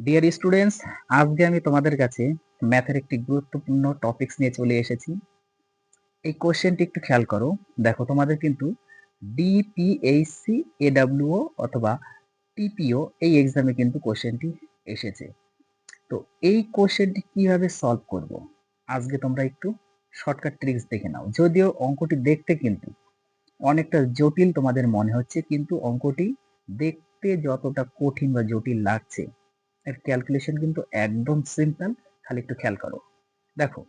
Dear students, আজকে আমি তোমাদের কাছে ম্যাথের একটি গুরুত্বপূর্ণ টপিকস নিয়ে চলে এসেছি। এই কোশ্চেনটি একটু খেয়াল করো। দেখো, তোমাদের কিন্তু ডিপিএইচসি, এডাব্লিউও অথবা টিপিও এই এক্সামে কিন্তু কোশ্চেনটি এসেছে। তো এই কোশ্চেনটি কিভাবে সলভ করব, আজকে তোমরা একটু শর্টকাট ট্রিক্স দেখে নাও। যদিও অঙ্কটি দেখতে কিন্তু অনেকটা জটিল তোমাদের মনে হচ্ছে, কিন্তু অঙ্কটি দেখতে যতটা কঠিন বা জটিল লাগছে, এর ক্যালকুলেশন কিন্তু একদম সিম্পল। খালি একটু খেয়াল করো। দেখো,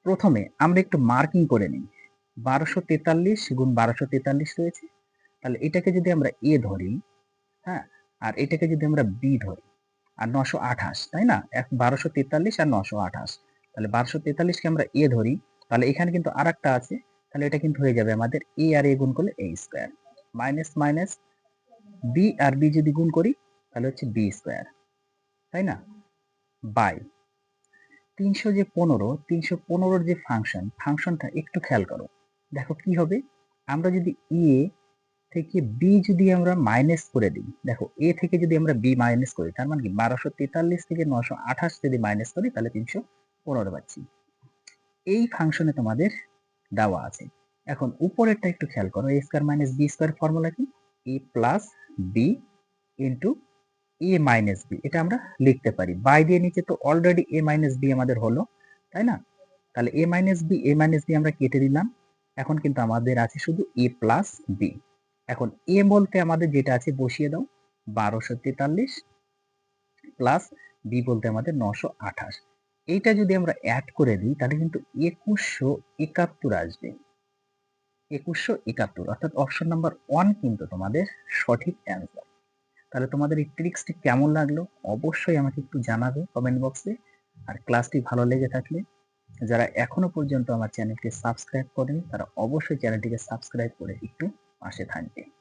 প্রথমে আমরা একটু মার্কিং করে নিই। 1243 গুণ 1243 রয়েছে, তাহলে এটাকে যদি আমরা এ ধরি, হ্যাঁ, আর এটাকে যদি আমরা বি ধরি, আর 928, তাই না? 1243 আর 928, তাহলে 1243কে আমরা এ ধরি, তাহলে এখানে কিন্তু আর একটা আছে, তাহলে এটা কিন্তু হয়ে যাবে আমাদের এ আর এ গুণ করলে এ স্কোয়ার, মাইনাস মাইনাস বি আর বি যদি গুণ করি তাহলে হচ্ছে বি স্কোয়ার, তাই না? বাই 315 যে ফাংশনটা একটু খেয়াল করো। দেখো কি হবে, আমরা যদি এ থেকে বি যদি আমরা মাইনাস করে দিই, দেখো এ থেকে যদি আমরা বি মাইনাস করি, তার মানে কি 1243 থেকে 928 যদি মাইনাস করি তাহলে 315 পাচ্ছি। এই ফাংশনে তোমাদের দেওয়া আছে। এখন উপরেরটা একটু খেয়াল করো, A square minus B square formula কি? A plus B into A minus B, এটা আমরা লিখতে পারি বাই দিয়ে নিচে তো অলরেডি এ মাইনাস বি আমাদের হলো, তাই না? তাহলে এ মাইনাস বি আমরা কেটে দিলাম। এখন কিন্তু আমাদের আছে শুধু এ প্লাস বি। এখন এ বলতে আমাদের যেটা আছে বসিয়ে দাও, 1243 প্লাস বি বলতে আমাদের 928। এইটা যদি আমরা অ্যাড করে দিই তাহলে কিন্তু 2171 আসবে। 2171, অর্থাৎ অপশন নাম্বার 1 কিন্তু তোমাদের সঠিক অ্যান্সার। তাহলে তোমাদের এই ট্রিক্সটি কেমন লাগলো অবশ্যই আমাকে একটু জানাবে কমেন্ট বক্সে। আর ক্লাসটি ভালো লেগে থাকলে, যারা এখনো পর্যন্ত আমার চ্যানেলকে সাবস্ক্রাইব করেনি তারা অবশ্যই চ্যানেলটিকে সাবস্ক্রাইব করে একটু পাশে থাকবে।